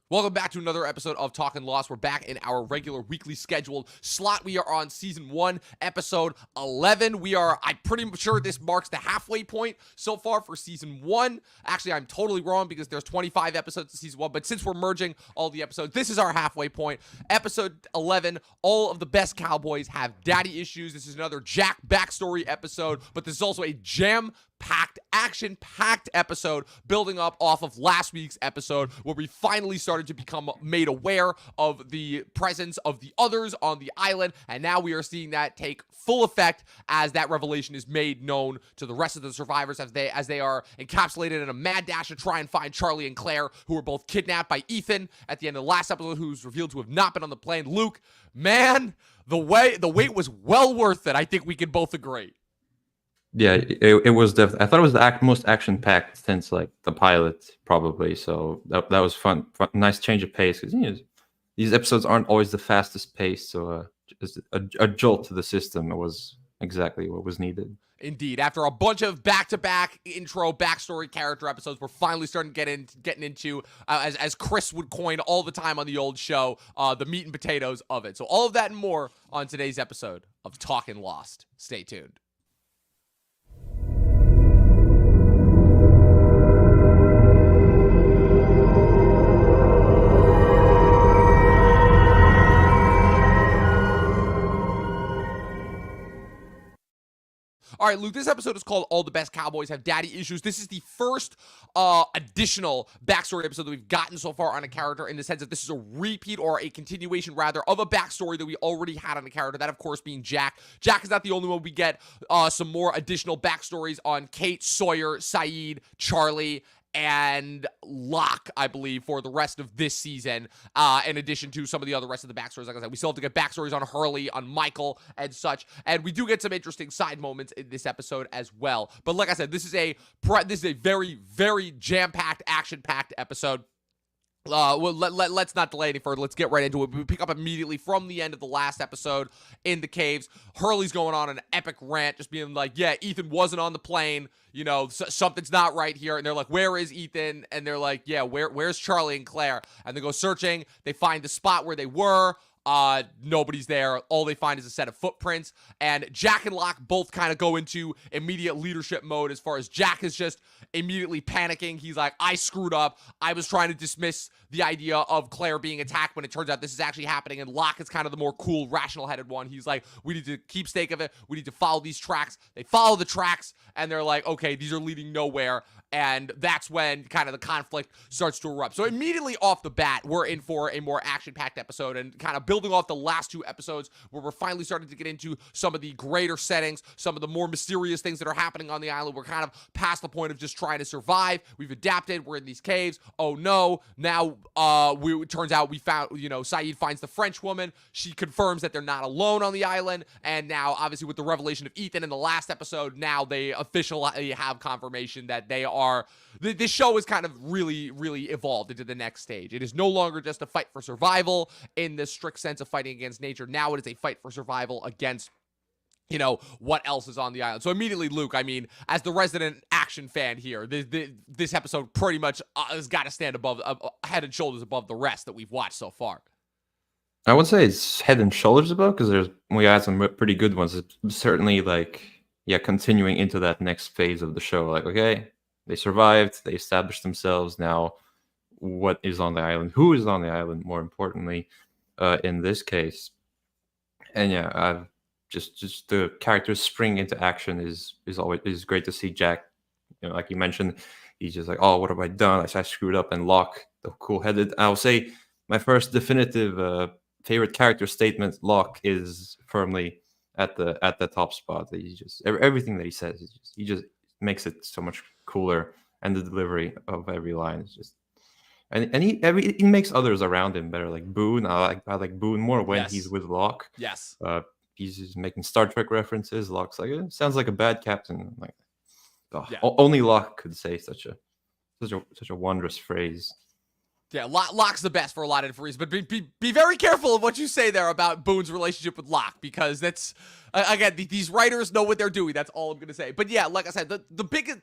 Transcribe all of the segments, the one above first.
Welcome back to another episode of Talkin Lost. We're back in our regular weekly scheduled slot. We are on season 1, episode 11. I'm pretty sure this marks the halfway point so far for season 1. Actually, I'm totally wrong because there's 25 episodes in season 1, but since we're merging all the episodes, this is our halfway point. Episode 11, all of the best Cowboys have daddy issues. This is another Jack backstory episode, but this is also a jam-packed, action-packed episode building up off of last week's episode where we finally started to become made aware of the presence of the others on the island, and now we are seeing that take full effect as that revelation is made known to the rest of the survivors as they are encapsulated in a mad dash to try and find Charlie and Claire, who were both kidnapped by Ethan at the end of the last episode, who's revealed to have not been on the plane. Luke, man, the wait was well worth it. I think we can both agree. Yeah, it was definitely. I thought it was the most action-packed since like the pilot, probably. So that was fun. Nice change of pace because these episodes aren't always the fastest pace. So just a jolt to the system was exactly what was needed. Indeed, after a bunch of back-to-back intro backstory character episodes, we're finally starting getting into as Chris would coin all the time on the old show, the meat and potatoes of it. So all of that and more on today's episode of Talkin Lost. Stay tuned. All right, Luke, this episode is called All the Best Cowboys Have Daddy Issues. This is the first additional backstory episode that we've gotten so far on a character, in the sense that this is a repeat or a continuation, rather, of a backstory that we already had on a character, that, of course, being Jack. Jack is not the only one. We get some more additional backstories on Kate, Sawyer, Saeed, Charlie, and Locke, I believe, for the rest of this season, in addition to some of the other rest of the backstories. Like I said, we still have to get backstories on Hurley, on Michael, and such, and we do get some interesting side moments in this episode as well. But like I said, this is a very, very jam-packed, action-packed episode. Let's not delay any further. Let's get right into it. We pick up immediately from the end of the last episode in the caves. Hurley's going on an epic rant, just being like, yeah, Ethan wasn't on the plane. Something's not right here. And they're like, where is Ethan? And they're like, yeah, where's Charlie and Claire? And they go searching. They find the spot where they were. Nobody's there. All they find is a set of footprints, and Jack and Locke both kind of go into immediate leadership mode, as far as Jack is just immediately panicking. He's like, I screwed up. I was trying to dismiss the idea of Claire being attacked when it turns out this is actually happening. And Locke is kind of the more cool, rational-headed one. He's like, we need to keep stake of it. We need to follow these tracks. They follow the tracks, and they're like, okay, these are leading nowhere. And that's when kind of the conflict starts to erupt. So immediately off the bat, we're in for a more action-packed episode, and kind of building off the last two episodes where we're finally starting to get into some of the greater settings, some of the more mysterious things that are happening on the island. We're kind of past the point of just trying to survive. We've adapted. We're in these caves. Oh no. Now, it turns out we found, Saeed finds the French woman. She confirms that they're not alone on the island. And now, obviously, with the revelation of Ethan in the last episode, now they officially have confirmation that they are. This show is kind of really, really evolved into the next stage. It is no longer just a fight for survival in the strict sense of fighting against nature. Now it is a fight for survival against, what else is on the island. So immediately, Luke, I mean, as the resident action fan here, this episode pretty much has got to stand above, head and shoulders above the rest that we've watched so far. I would say it's head and shoulders above, because we had some pretty good ones. It's certainly continuing into that next phase of the show. Like, okay, they survived, they established themselves. Now, what is on the island? Who is on the island, more importantly, in this case? And yeah, I've just the characters spring into action is always great to see. Jack, like you mentioned, he's just like, oh, what have I done? I screwed up. And Locke, the cool-headed. I'll say my first definitive favorite character statement, Locke, is firmly at the top spot. He just everything that he says, he just makes it so much cooler, and the delivery of every line is just, and he makes others around him better. Like Boone, I like Boone more when he's with Locke. Yes. He's just making Star Trek references. Locke's like, sounds like a bad captain. Like, only Locke could say such a wondrous phrase. Yeah, Locke's the best for a lot of different reasons, but be very careful of what you say there about Boone's relationship with Locke, because that's, again, these writers know what they're doing. That's all I'm going to say. But yeah, like I said, the biggest,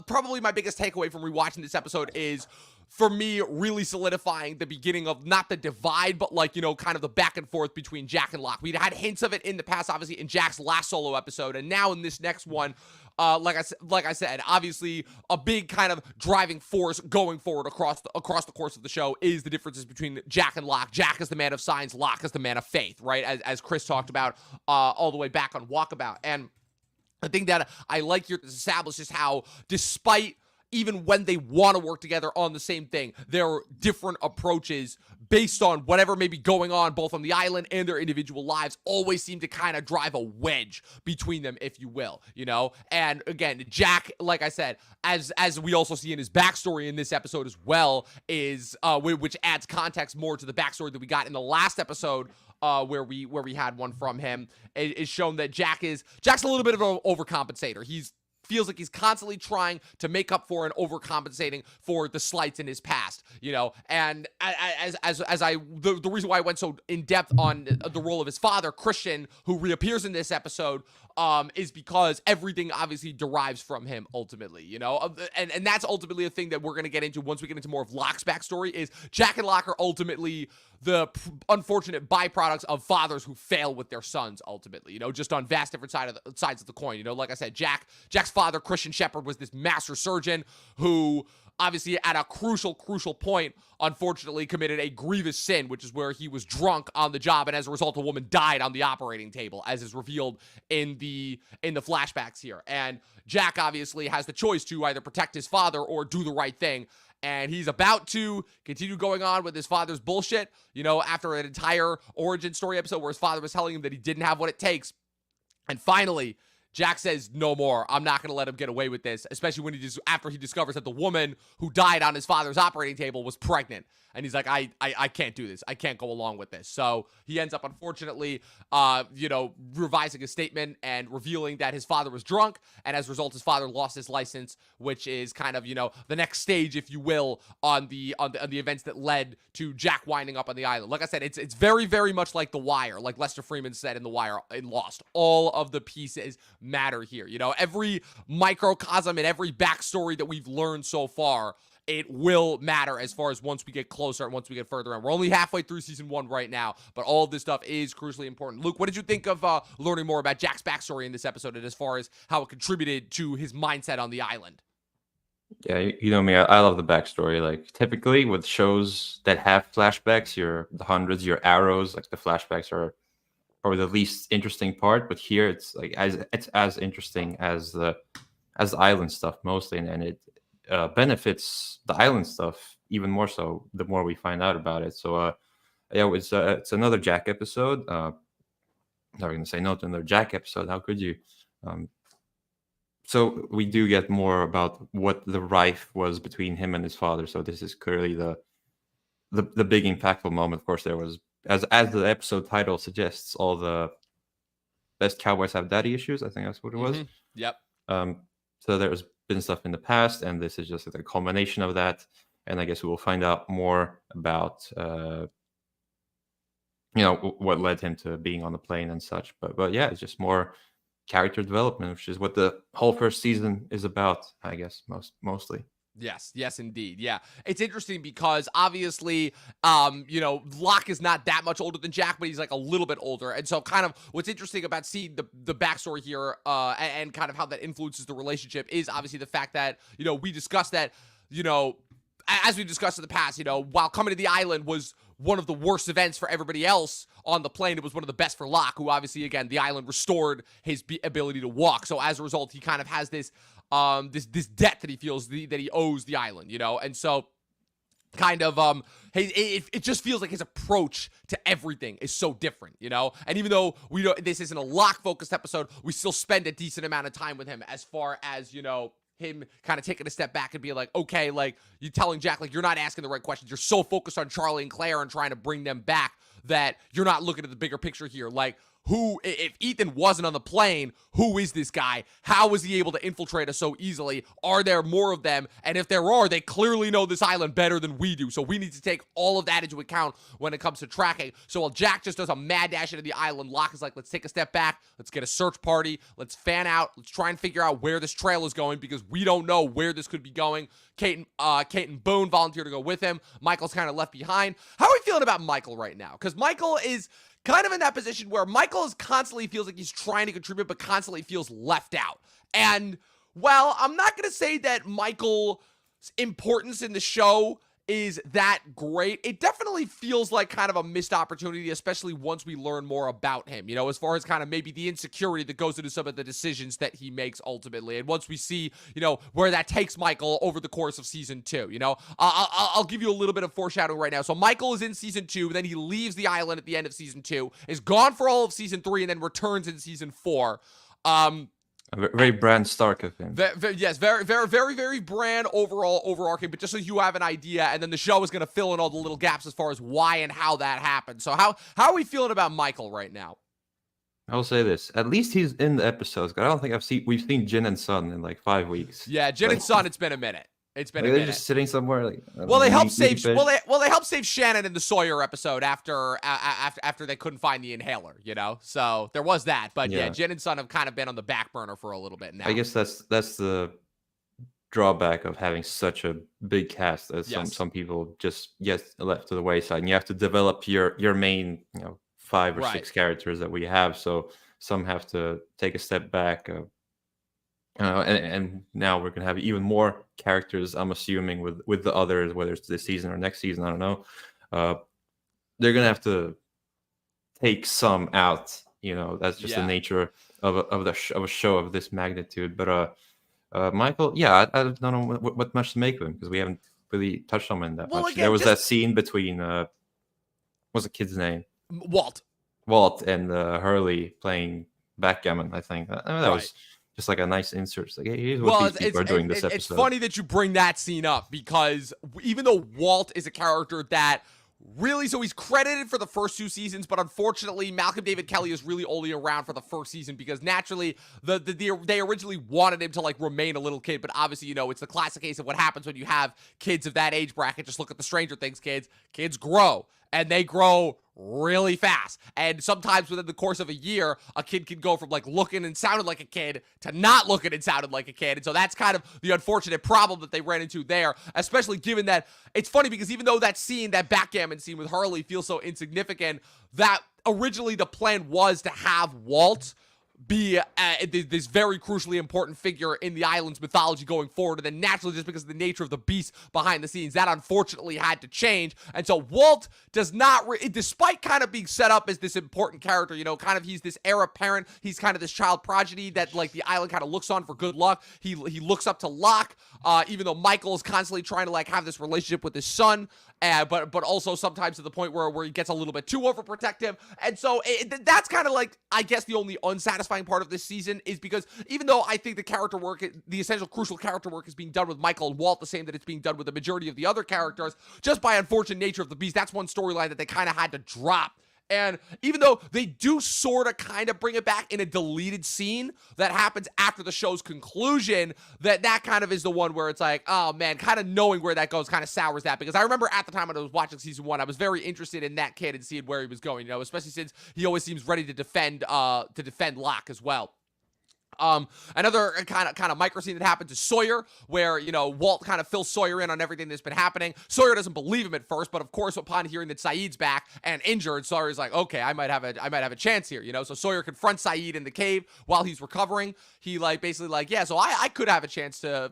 probably my biggest takeaway from rewatching this episode is, for me, really solidifying the beginning of not the divide, but like, kind of the back and forth between Jack and Locke. We'd had hints of it in the past, obviously, in Jack's last solo episode, and now in this next one, like I said, obviously a big kind of driving force going forward across the course of the show is the differences between Jack and Locke. Jack is the man of science, Locke is the man of faith, right? As Chris talked about all the way back on Walkabout. And I think that I like here to establish just how, despite even when they want to work together on the same thing, there are different approaches based on whatever may be going on both on the island and their individual lives, always seem to kind of drive a wedge between them, if you will, And again, Jack, like I said, as we also see in his backstory in this episode as well, is which adds context more to the backstory that we got in the last episode, where we had one from him, is shown that Jack's a little bit of an overcompensator. He's feels like he's constantly trying to make up for and overcompensating for the slights in his past, and the reason why I went so in depth on the role of his father, Christian, who reappears in this episode, is because everything obviously derives from him ultimately, and that's ultimately a thing that we're going to get into once we get into more of Locke's backstory. Is Jack and Locke are ultimately the unfortunate byproducts of fathers who fail with their sons ultimately, just on vast different sides of the coin. Like I said, Jack's father, Christian Shepherd, was this master surgeon who obviously at a crucial point, unfortunately, committed a grievous sin, which is where he was drunk on the job, and as a result, a woman died on the operating table, as is revealed in the flashbacks here. And Jack obviously has the choice to either protect his father or do the right thing. And he's about to continue going on with his father's bullshit, after an entire origin story episode where his father was telling him that he didn't have what it takes. And finally, Jack says, no more. I'm not going to let him get away with this, especially when after he discovers that the woman who died on his father's operating table was pregnant. And he's like, I can't do this. I can't go along with this. So he ends up, unfortunately, revising his statement and revealing that his father was drunk. And as a result, his father lost his license, which is kind of, the next stage, if you will, on the events that led to Jack winding up on the island. Like I said, it's very, very much like The Wire, like Lester Freeman said in The Wire in Lost. All of the pieces matter here. Every microcosm and every backstory that we've learned so far, it will matter as far as once we get closer and once we get further in. We're only halfway through season 1 right now, but all of this stuff is crucially important. Luke, what did you think of learning more about Jack's backstory in this episode, and as far as how it contributed to his mindset on the island? Yeah, you know me, I love the backstory. Like, typically with shows that have flashbacks, the hundreds, your arrows, like the flashbacks are probably the least interesting part, but here it's like it's as interesting as the island stuff mostly, and it benefits the island stuff even more so the more we find out about it. So yeah, it's another Jack episode. Not gonna say no to another Jack episode. How could you? So we do get more about what the rife was between him and his father. So this is clearly the big impactful moment. Of course, there was, as the episode title suggests, all the best Cowboys have daddy issues. I think that's what it was. Yep. So there's been stuff in the past, and this is just a culmination of that. And I guess we will find out more about what led him to being on the plane and such. But yeah, it's just more character development, which is what the whole first season is about, I guess, mostly. Yes, indeed. Yeah. It's interesting because obviously, Locke is not that much older than Jack, but he's like a little bit older. And so kind of what's interesting about seeing the backstory here, and kind of how that influences the relationship is obviously the fact that, we discussed that, as we discussed in the past, while coming to the island was one of the worst events for everybody else on the plane, it was one of the best for Locke, who obviously, again, the island restored his ability to walk. So as a result, he kind of has this this debt that he feels that he owes the island, and so kind of it just feels like his approach to everything is so different, and even though this isn't a Locke focused episode, we still spend a decent amount of time with him as far as him kind of taking a step back and being like, okay, like, you telling Jack, like, you're not asking the right questions. You're so focused on Charlie and Claire and trying to bring them back that you're not looking at the bigger picture here. Like, if Ethan wasn't on the plane, who is this guy? How was he able to infiltrate us so easily? Are there more of them? And if there are, they clearly know this island better than we do. So we need to take all of that into account when it comes to tracking. So while Jack just does a mad dash into the island, Locke is like, let's take a step back. Let's get a search party. Let's fan out. Let's try and figure out where this trail is going because we don't know where this could be going. Kate and Boone volunteer to go with him. Michael's kind of left behind. How are we feeling about Michael right now? Because Michael is kind of in that position where Michael is constantly feels like he's trying to contribute, but constantly feels left out. And, well, I'm not going to say that Michael's importance in the show is that great. It definitely feels like kind of a missed opportunity, especially once we learn more about him, as far as kind of maybe the insecurity that goes into some of the decisions that he makes ultimately. And once we see, where that takes Michael over the course of season 2, I'll give you a little bit of foreshadowing right now. So Michael is in season 2, then he leaves the island at the end of season 2, is gone for all of season 3, and then returns in season 4. Very Bran Stark of him. Yes, very, very, very, very Bran overarching, but just so you have an idea, and then the show is going to fill in all the little gaps as far as why and how that happened. So how are we feeling about Michael right now? I'll say this. At least he's in the episodes. I don't think we've seen Jin and Sun in like 5 weeks. Yeah, Jin and Sun, it's been a minute. It's been a minute. They're just sitting somewhere. They helped save. They helped save Shannon in the Sawyer episode after they couldn't find the inhaler. So there was that. But yeah, Jin and Sun have kind of been on the back burner for a little bit now. I guess that's the drawback of having such a big cast. As some people just get left to the wayside, and you have to develop your main 5 or 6 characters that we have. So some have to take a step back. And now we're gonna have even more characters. I'm assuming with the others, whether it's this season or next season, I don't know. They're gonna have to take some out. That's just the nature of a show of this magnitude. But Michael, I don't know what much to make of him because we haven't really touched on him that much. Again, there was that scene between what's the kid's name? Walt and Hurley playing backgammon. I think that was just like a nice insert. It's like, hey, here's what these people are doing this episode. It's funny that you bring that scene up because even though Walt is a character that really, so he's credited for the first 2 seasons, but unfortunately, Malcolm David Kelly is really only around for the first season because naturally, they originally wanted him to remain a little kid, but obviously, it's the classic case of what happens when you have kids of that age bracket. Just look at the Stranger Things kids. Kids grow, and they grow really fast. And sometimes within the course of a year, a kid can go from looking and sounding like a kid to not looking and sounding like a kid. And so that's kind of the unfortunate problem that they ran into there, especially given that it's funny because even though that backgammon scene with Hurley feels so insignificant, that originally the plan was to have Walt be this very crucially important figure in the island's mythology going forward. And then naturally, just because of the nature of the beast behind the scenes, that unfortunately had to change. And so Walt does not, despite kind of being set up as this important character, kind of he's this heir apparent. He's kind of this child prodigy that the island kind of looks on for good luck. He looks up to Locke, even though Michael is constantly trying to have this relationship with his son. But also sometimes to the point where he gets a little bit too overprotective. And so that's kind of I guess the only unsatisfying part of this season is because even though I think the character work, the essential crucial character work is being done with Michael and Walt the same that it's being done with the majority of the other characters, just by unfortunate nature of the beast, that's one storyline that they kind of had to drop. And even though they do sort of kind of bring it back in a deleted scene that happens after the show's conclusion, that kind of is the one where it's oh man, kind of knowing where that goes kind of sours that. Because I remember at the time when I was watching season 1, I was very interested in that kid and seeing where he was going, especially since he always seems ready to defend Locke as well. Another kind of micro scene that happens is Sawyer, where Walt kind of fills Sawyer in on everything that's been happening. Sawyer doesn't believe him at first, but of course, upon hearing that Saeed's back and injured, Sawyer's like, okay, I might have a chance here, So Sawyer confronts Saeed in the cave while he's recovering. He basically yeah, so I could have a chance to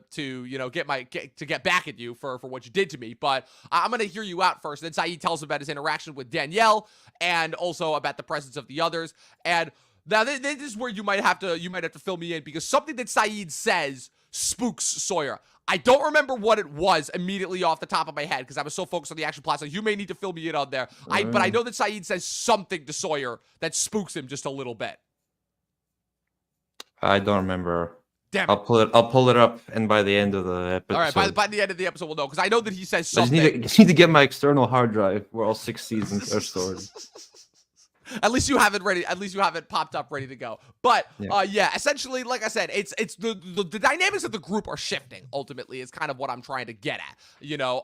get back at you for what you did to me, but I'm gonna hear you out first. And then Saeed tells him about his interaction with Danielle and also about the presence of the others. And now, this is where you might have to fill me in because something that Saeed says spooks Sawyer. I don't remember what it was immediately off the top of my head because I was so focused on the action plot, so you may need to fill me in on there. But I know that Saeed says something to Sawyer that spooks him just a little bit. I don't remember. Damn. I'll pull it up, and by the end of the episode. All right, by the end of the episode, we'll know because I know that he says something. I just need to get my external hard drive where all 6 seasons are stored. At least you have it ready. At least you have it popped up, ready to go. But Yeah. yeah, essentially, like I said, it's the dynamics of the group are shifting. Ultimately, is kind of what I'm trying to get at.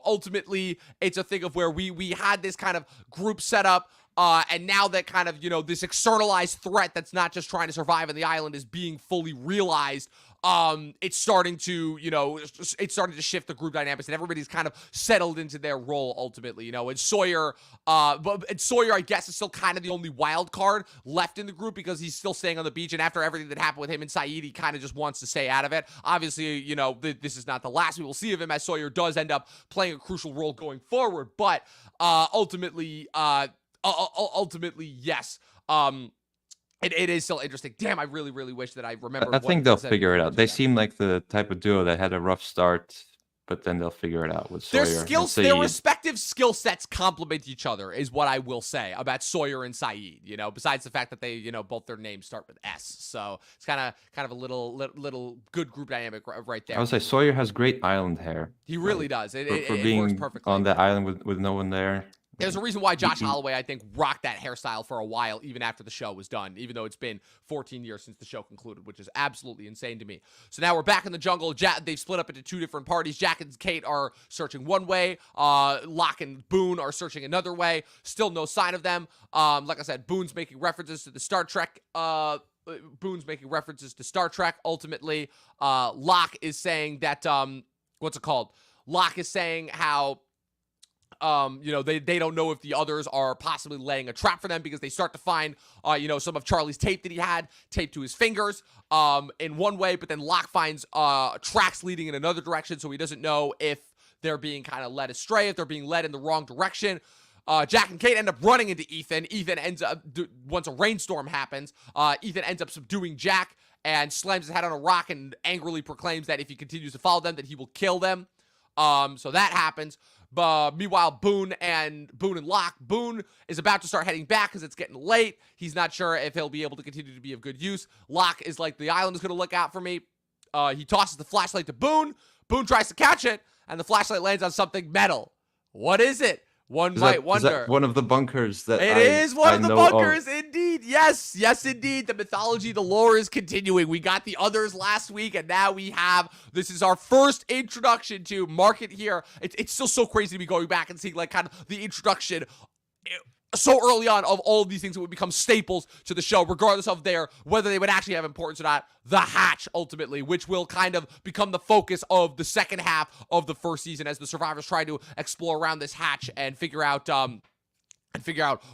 Ultimately, it's a thing of where we had this kind of group set up. And now that kind of, this externalized threat that's not just trying to survive on the island is being fully realized. It's starting to, it's starting to shift the group dynamics, and everybody's kind of settled into their role ultimately, and Sawyer, I guess, is still kind of the only wild card left in the group because he's still staying on the beach, and after everything that happened with him and Saeed, he kind of just wants to stay out of it. Obviously, this is not the last we will see of him, as Sawyer does end up playing a crucial role going forward, but, ultimately, yes. It is still interesting. Damn, I really, really wish that I remember. I think they'll figure it out. They seem like the type of duo that had a rough start, but then they'll figure it out with Sawyer. Their respective skill sets complement each other, is what I will say about Sawyer and Saeed. Besides the fact that they, both their names start with S, so it's kind of a little good group dynamic right there. I would say Sawyer has great island hair. He really does. For It being works perfectly on that island with no one there. There's a reason why Josh Holloway, I think, rocked that hairstyle for a while, even after the show was done, even though it's been 14 years since the show concluded, which is absolutely insane to me. So now we're back in the jungle. They've split up into two different parties. Jack and Kate are searching one way. Locke and Boone are searching another way. Still no sign of them. Like I said, Boone's making references to the Star Trek. Ultimately, Locke is saying that, what's it called? Locke is saying how... they don't know if the others are possibly laying a trap for them because they start to find, some of Charlie's tape that he had taped to his fingers in one way, but then Locke finds tracks leading in another direction, so he doesn't know if they're being kind of led astray, if they're being led in the wrong direction. Jack and Kate end up running into Ethan. Ethan ends up, once a rainstorm happens, Ethan ends up subduing Jack and slams his head on a rock and angrily proclaims that if he continues to follow them, that he will kill them. So that happens. But meanwhile, Boone and Locke. Boone is about to start heading back because it's getting late. He's not sure if he'll be able to continue to be of good use. Locke is like, the island is going to look out for me. He tosses the flashlight to Boone. Boone tries to catch it, and the flashlight lands on something metal. What is it? One might wonder. Is that one of the bunkers that It is one of the bunkers, indeed. Yes, indeed. The mythology, the lore is continuing. We got the others last week, and now this is our first introduction to mark it here. It's still so crazy to be going back and seeing like kind of the introduction so early on of all of these things that would become staples to the show, regardless of whether they would actually have importance or not. The hatch, ultimately, which will kind of become the focus of the second half of the first season as the survivors try to explore around this hatch and figure out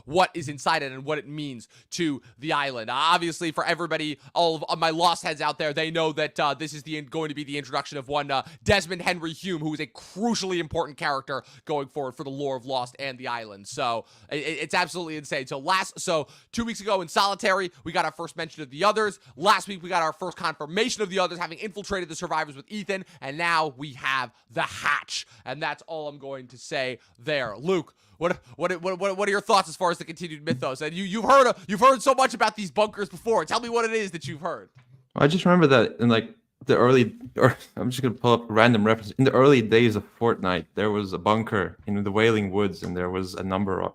what is inside it and what it means to the island. Obviously, for everybody, all of my Lost heads out there, they know that this is going to be the introduction of one Desmond Henry Hume, who is a crucially important character going forward for the lore of Lost and the island. So it's absolutely insane. So 2 weeks ago in Solitary, we got our first mention of the others. Last week, we got our first confirmation of the others having infiltrated the survivors with Ethan, and now we have the hatch. And that's all I'm going to say there. Luke, what are your thoughts as far as the continued mythos? And you've heard so much about these bunkers before. Tell me what it is that you've heard. I just remember that in like I'm just gonna pull up a random reference. In the early days of Fortnite, there was a bunker in the Wailing Woods, and there was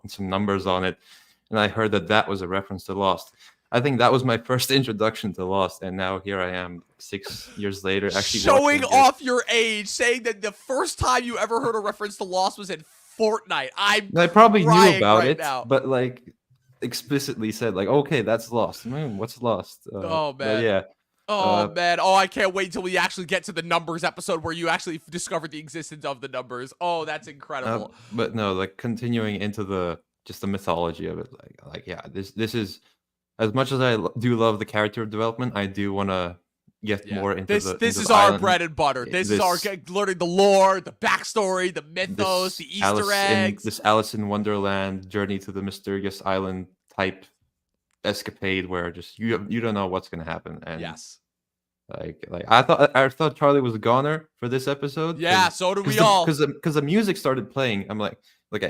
some numbers on it, and I heard that was a reference to Lost. I think that was my first introduction to Lost, and now here I am 6 years later, actually showing off your age, saying that the first time you ever heard a reference to Lost was in Fortnite. I probably knew about it, now. But like explicitly said, like, okay, that's Lost. What's Lost? Oh man, yeah. Man. Oh, I can't wait until we actually get to the numbers episode where you actually discovered the existence of the numbers. Oh, that's incredible. But no, like continuing into the mythology of it, like yeah, this is, as much as I do love the character development, I do want to get more into this is our bread and butter. This is our learning the lore, the backstory, the mythos, the Easter eggs. This Alice in Wonderland journey to the mysterious island type escapade where just you don't know what's gonna happen. And yes, like I thought Charlie was a goner for this episode. Yeah, so do we all. Because the music started playing. I'm like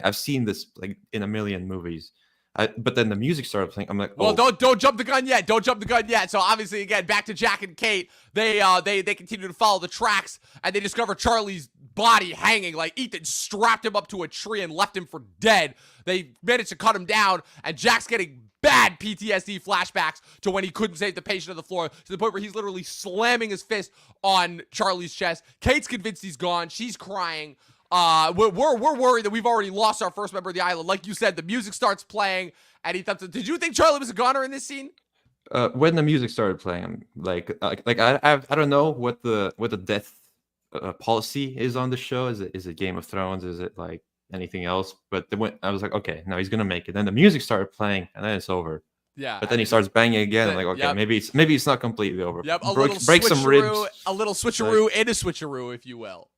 I've seen this like in a million movies. But then the music started playing. I'm like, oh. Well, don't jump the gun yet. Don't jump the gun yet. So obviously, again, back to Jack and Kate. They continue to follow the tracks, and they discover Charlie's body hanging. Like Ethan strapped him up to a tree and left him for dead. They managed to cut him down, and Jack's getting bad PTSD flashbacks to when he couldn't save the patient on the floor, to the point where he's literally slamming his fist on Charlie's chest. Kate's convinced he's gone. She's crying. We're worried that we've already lost our first member of the island. Like you said, the music starts playing, and he thought, did you think Charlie was a goner in this scene? When the music started playing, I don't know what the death policy is on the show. Is it Game of Thrones? Is it like anything else? But I was like, okay, no, he's gonna make it. Then the music started playing, and then it's over. Yeah. But then he starts banging again. I'm like, okay, yep. maybe it's not completely over. Yep. Break some ribs. A little switcheroo and a switcheroo, if you will.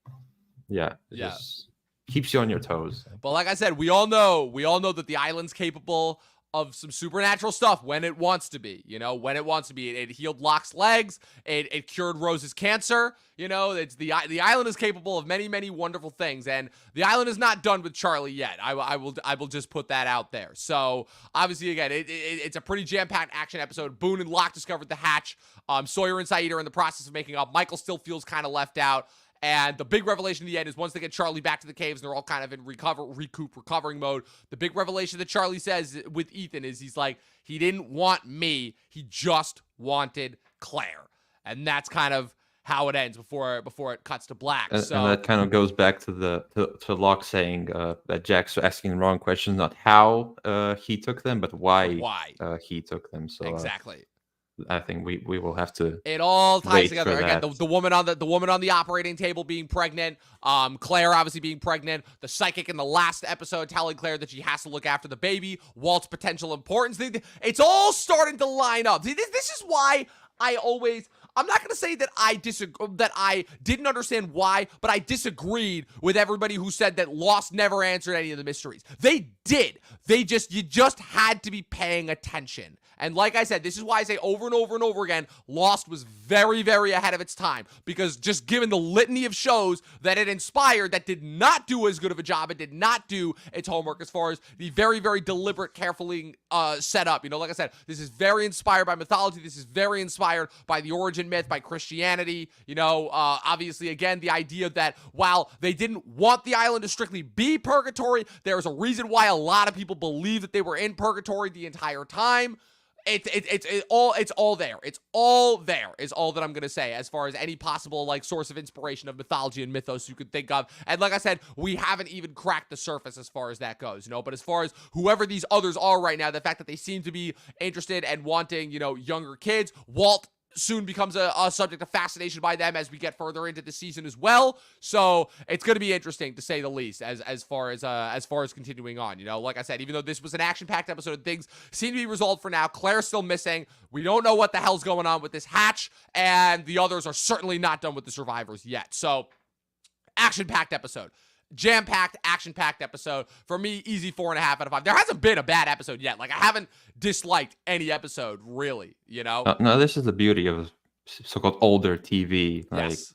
Yeah. Yeah. Just keeps you on your toes. But like I said, we all know that the island's capable of some supernatural stuff when it wants to be, when it wants to be. It healed Locke's legs. It cured Rose's cancer. It's the island is capable of many, many wonderful things. And the island is not done with Charlie yet. I will just put that out there. So obviously, again, it's a pretty jam-packed action episode. Boone and Locke discovered the hatch. Sawyer and Saeed are in the process of making up. Michael still feels kind of left out. And the big revelation in the end is once they get Charlie back to the caves and they're all kind of in recovering mode, the big revelation that Charlie says with Ethan is he's like, he didn't want me, he just wanted Claire. And that's kind of how it ends before it cuts to black. And that kind of goes back to to Locke saying that Jack's asking the wrong questions, not how he took them, but why he took them. So exactly. I think we will have to. It all ties together again. The woman on the operating table being pregnant, Claire obviously being pregnant, the psychic in the last episode telling Claire that she has to look after the baby, Walt's potential importance. It's all starting to line up. This is why I'm not going to say that I didn't understand why, but I disagreed with everybody who said that Lost never answered any of the mysteries. They did. You just had to be paying attention. And like I said, this is why I say over and over and over again, Lost was very, very ahead of its time. Because just given the litany of shows that it inspired that did not do as good of a job, it did not do its homework as far as the very, very deliberate, carefully set up. Like I said, this is very inspired by mythology. This is very inspired by the origin myth, by Christianity. Obviously, again, the idea that while they didn't want the island to strictly be purgatory, there's a reason why a lot of people believe that they were in purgatory the entire time. It's all there. It's all there is all that I'm going to say as far as any possible source of inspiration of mythology and mythos you could think of. And like I said, we haven't even cracked the surface as far as that goes, but as far as whoever these others are right now, the fact that they seem to be interested and wanting, younger kids, Walt soon becomes a subject of fascination by them as we get further into the season as well. So it's going to be interesting to say the least as far as continuing on. Like I said, even though this was an action-packed episode, things seem to be resolved for now. Claire's still missing. We don't know what the hell's going on with this hatch, and the others are certainly not done with the survivors yet. So action-packed episode. Jam-packed, action-packed episode. For me, easy 4.5 out of 5. There hasn't been a bad episode yet. I haven't disliked any episode, really, No, this is the beauty of so-called older TV. Yes.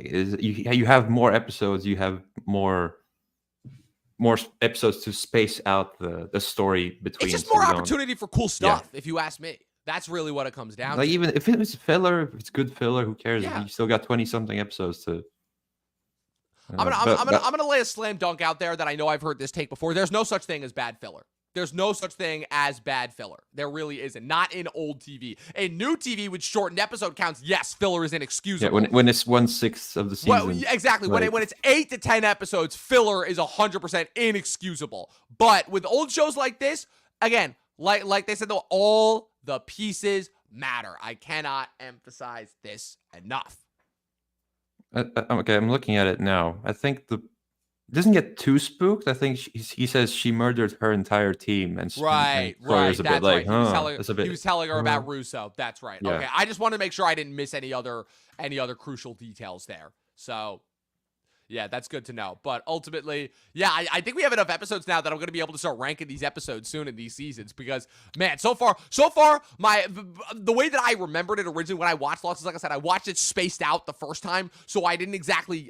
You have more episodes, you have more episodes to space out the story between. It's just more opportunity for cool stuff, if you ask me. That's really what it comes down to. Even if it's filler, if it's good filler, who cares? Yeah. You still got 20-something episodes to... I'm gonna lay a slam dunk out there that I know I've heard this take before. There's no such thing as bad filler. There's no such thing as bad filler. There really isn't. Not in old TV. In new TV with shortened episode counts, yes, filler is inexcusable. Yeah, when it's 1/6 of the season. Well, exactly. When it's 8 to 10 episodes, filler is 100% inexcusable. But with old shows like this, again, like they said, though, all the pieces matter. I cannot emphasize this enough. Okay, I'm looking at it now. I think it doesn't get too spooked. I think he says she murdered her entire team, and right. Sawyer's a bit That's like, right. He was telling her about Russo. That's right. Yeah. Okay, I just wanted to make sure I didn't miss any other crucial details there. So, yeah, that's good to know. But ultimately, yeah, I think we have enough episodes now that I'm going to be able to start ranking these episodes soon in these seasons because, man, so far, the way that I remembered it originally when I watched Lost is, like I said, I watched it spaced out the first time, so I didn't exactly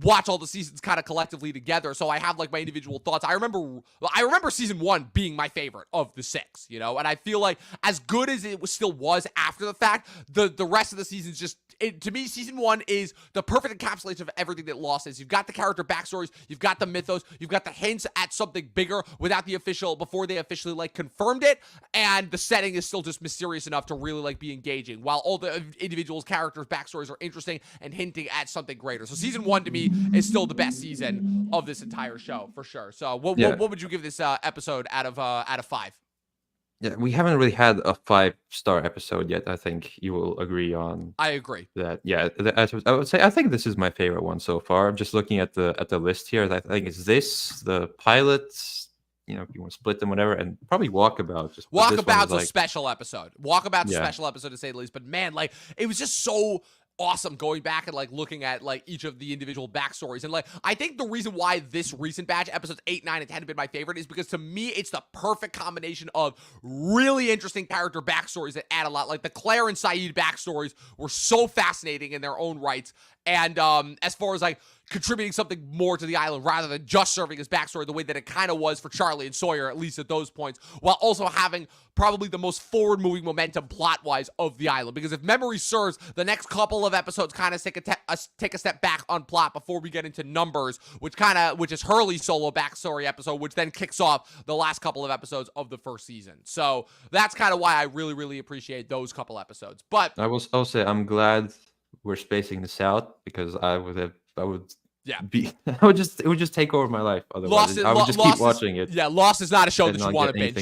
watch all the seasons kind of collectively together, so I have like my individual thoughts. I remember season 1 being my favorite of the 6, you know, and I feel like as good as it still was after the fact, the rest of the seasons just, to me, season 1 is the perfect encapsulation of everything that Lost is. You've got the character backstories, you've got the mythos, you've got the hints at something bigger before they officially like confirmed it, and the setting is still just mysterious enough to really like be engaging, while all the individuals' characters' backstories are interesting and hinting at something greater. So season 1 to me is still the best season of this entire show for sure. So what would you give this episode out of 5? Yeah, we haven't really had a 5-star episode yet. I think you will agree on. I agree. That. Yeah, I would say I think this is my favorite one so far. Just looking at the list here, I think it's this, the pilot. You know, if you want to split them, whatever, and probably Walkabout. Walkabout's a special episode. Walkabout's a special episode to say the least. But man, like, it was just so awesome going back and like looking at like each of the individual backstories. And like, I think the reason why this recent batch, episodes 8, 9, and 10 have been my favorite is because to me, it's the perfect combination of really interesting character backstories that add a lot. Like the Claire and Saeed backstories were so fascinating in their own rights. And as far as like contributing something more to the island rather than just serving as backstory the way that it kind of was for Charlie and Sawyer, at least at those points, while also having probably the most forward-moving momentum plot-wise of the island. Because if memory serves, the next couple of episodes kind of take a step back on plot before we get into Numbers, which is Hurley's solo backstory episode, which then kicks off the last couple of episodes of the first season. So that's kind of why I really, really appreciate those couple episodes. But I'll say I'm glad we're spacing this out, because I would it would just take over my life otherwise. I would just keep watching it. Yeah, Lost is not a show that you want to binge.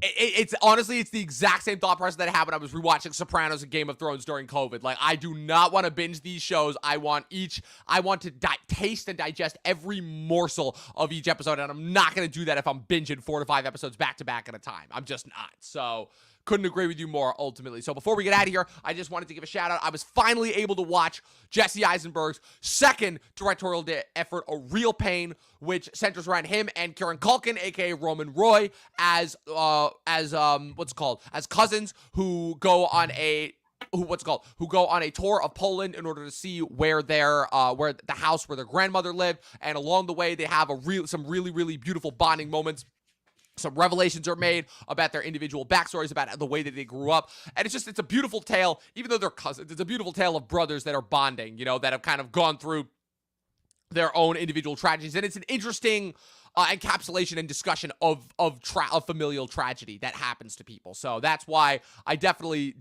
It's honestly, it's the exact same thought process that happened when I was rewatching Sopranos and Game of Thrones during COVID. Like, I do not want to binge these shows. I want to taste and digest every morsel of each episode, and I'm not going to do that if I'm binging 4 to 5 episodes back to back at a time. I'm just not. So couldn't agree with you more, ultimately. So before we get out of here, I just wanted to give a shout out. I was finally able to watch Jesse Eisenberg's second directorial effort, A Real Pain, which centers around him and Kieran Culkin, aka Roman Roy, as cousins who go on a tour of Poland in order to see where the house where their grandmother lived, and along the way they have some really, really beautiful bonding moments. Some revelations are made about their individual backstories, about the way that they grew up. And it's a beautiful tale, even though they're cousins. It's a beautiful tale of brothers that are bonding, you know, that have kind of gone through their own individual tragedies. And it's an interesting encapsulation and discussion of familial tragedy that happens to people. So that's why I definitely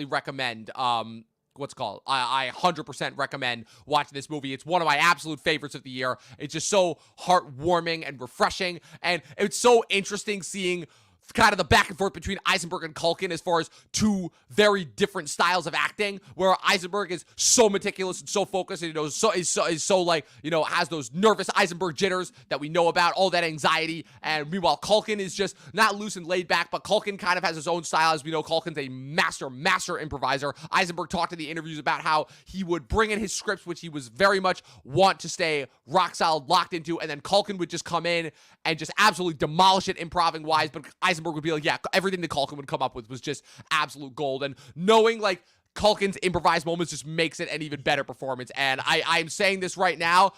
recommend I 100% recommend watching this movie. It's one of my absolute favorites of the year. It's just so heartwarming and refreshing, and it's so interesting seeing kind of the back and forth between Eisenberg and Culkin as far as two very different styles of acting, where Eisenberg is so meticulous and so focused, and, you know, is so like, you know, has those nervous Eisenberg jitters that we know about, all that anxiety, and meanwhile Culkin is just not loose and laid back, but Culkin kind of has his own style. As we know, Culkin's a master improviser. Eisenberg talked in the interviews about how he would bring in his scripts, which he was very much want to stay rock solid, locked into, and then Culkin would just come in and just absolutely demolish it improvising wise, but Eisenberg would be like, yeah, everything that Culkin would come up with was just absolute gold. And knowing like Culkin's improvised moments just makes it an even better performance. And I'm saying this right now,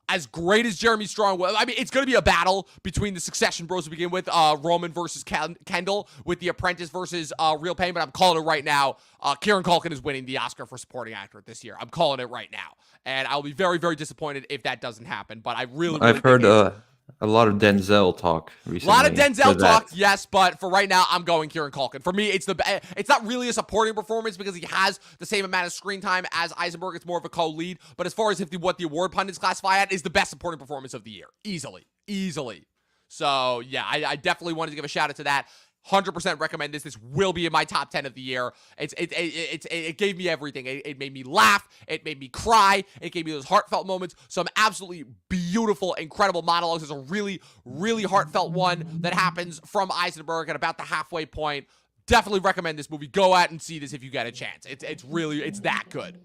as great as Jeremy Strong was, I mean, it's going to be a battle between the Succession bros to begin with, Roman versus Kendall, with The Apprentice versus Real Pain, but I'm calling it right now. Kieran Culkin is winning the Oscar for supporting actor this year. I'm calling it right now. And I'll be very, very disappointed if that doesn't happen. But I've heard a lot of Denzel talk recently. A lot of Denzel talk, yes, but for right now, I'm going Kieran Culkin. For me, it's not really a supporting performance because he has the same amount of screen time as Eisenberg. It's more of a co-lead. But as far as what the award pundits classify at, is the best supporting performance of the year. Easily. So, yeah, I definitely wanted to give a shout out to that. 100% recommend this. This will be in my top 10 of the year. It gave me everything. It made me laugh. It made me cry. It gave me those heartfelt moments. Some absolutely beautiful, incredible monologues. There's a really, really heartfelt one that happens from Eisenberg at about the halfway point. Definitely recommend this movie. Go out and see this if you get a chance. It's that good.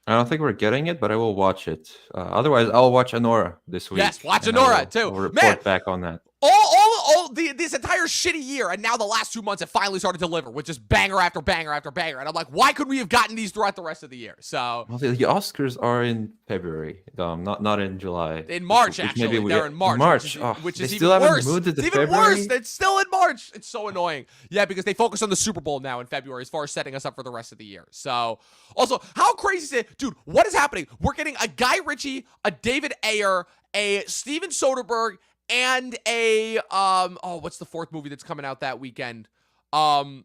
I don't think we're getting it, but I will watch it. Otherwise, I'll watch Anora this week. Yes, watch Anora too. I'll report back on that. All this entire shitty year, and now the last 2 months have finally started to deliver with just banger after banger after banger. And I'm like, why couldn't we have gotten these throughout the rest of the year? So Well, the Oscars are in February, not in July. in March, Which actually, maybe they're in March. March. Which They is still even haven't worse. moved it to It's even February? worse. It's still in March. It's so annoying. Yeah, because they focus on the Super Bowl now in February as far as setting us up for the rest of the year. So, also, how crazy is it? Dude, what is happening? We're getting a Guy Ritchie, a David Ayer, a Steven Soderbergh, and a, what's the fourth movie that's coming out that weekend? We're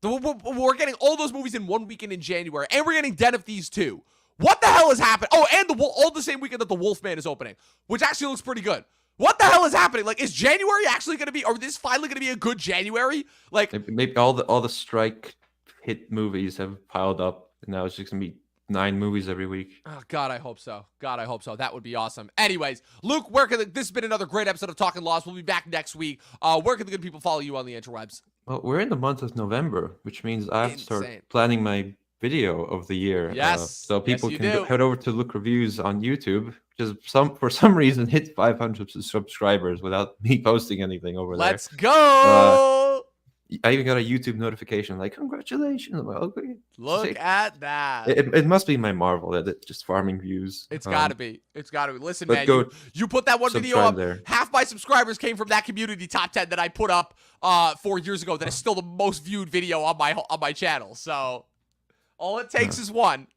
getting all those movies in one weekend in January, and we're getting Den of Thieves 2. What the hell is happening? Oh, and all the same weekend that The Wolfman is opening, which actually looks pretty good. What the hell is happening? Like, is January actually going to be, or is this finally going to be a good January? Like, maybe all the strike hit movies have piled up, and now it's just gonna be 9 movies every week. oh, God, I hope so. God, I hope so. That would be awesome. Anyways, Luke, this has been another great episode of Talkin' Lost. We'll be back next week. Where can the good people follow you on the interwebs? Well, we're in the month of November, which means I have to start Insane. planning my video of the year. Yes. So people Yes, can you do. head over to Look Reviews on YouTube, which is for some reason hit 500 subscribers without me posting anything over there. Let's go. I even got a YouTube notification like, congratulations. I'm like, okay. Look Sick. at that. It must be my Marvel that it's just farming views. It's gotta be. It's gotta be. Listen, but man, go you put that one video subscribe up. there. Half my subscribers came from that community top 10 that I put up 4 years ago. That is still the most viewed video on my channel. So all it takes is one.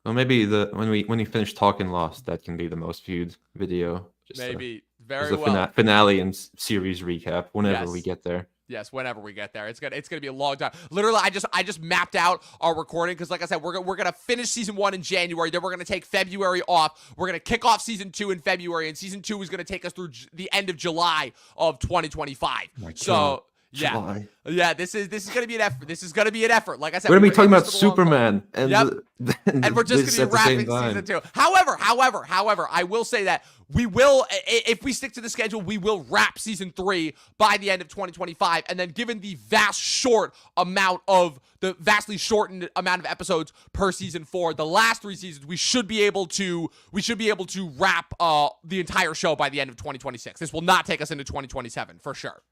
Well, maybe when we finish Talking Lost, that can be the most viewed video. Just, Maybe. as Very a well. finale and series recap whenever Yes. we get there. Yes, whenever we get there, it's gonna be a long time. Literally, I just mapped out our recording because, like I said, we're gonna finish season 1 in January. Then we're gonna take February off. We're gonna kick off season 2 in February, and season 2 is gonna take us through the end of July of 2025. My So God. yeah, July. yeah, this is gonna be an effort. This is gonna be an effort. Like I said, We're gonna be in talking this about for the long haul. Superman, and Yep. And we're just going to be wrapping season 2. However, I will say that we will, if we stick to the schedule, we will wrap season 3 by the end of 2025. And then given the vastly shortened amount of episodes per season 4, the last 3 seasons, we should be able to wrap the entire show by the end of 2026. This will not take us into 2027 for sure.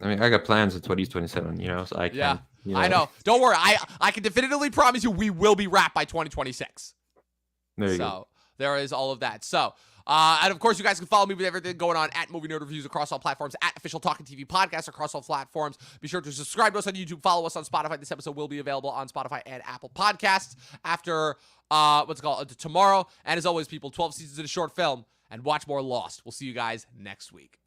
I mean, I got plans in 2027, so I can. Yeah, I know. Don't worry. I can definitively promise you we will be wrapped by 2026. There you go. So there is all of that. So, and of course, you guys can follow me with everything going on at Movie Nerd Reviews across all platforms, at Official Talkin' TV Podcast across all platforms. Be sure to subscribe to us on YouTube, follow us on Spotify. This episode will be available on Spotify and Apple Podcasts after, tomorrow. And as always, people, 12 seasons in a short film, and watch more Lost. We'll see you guys next week.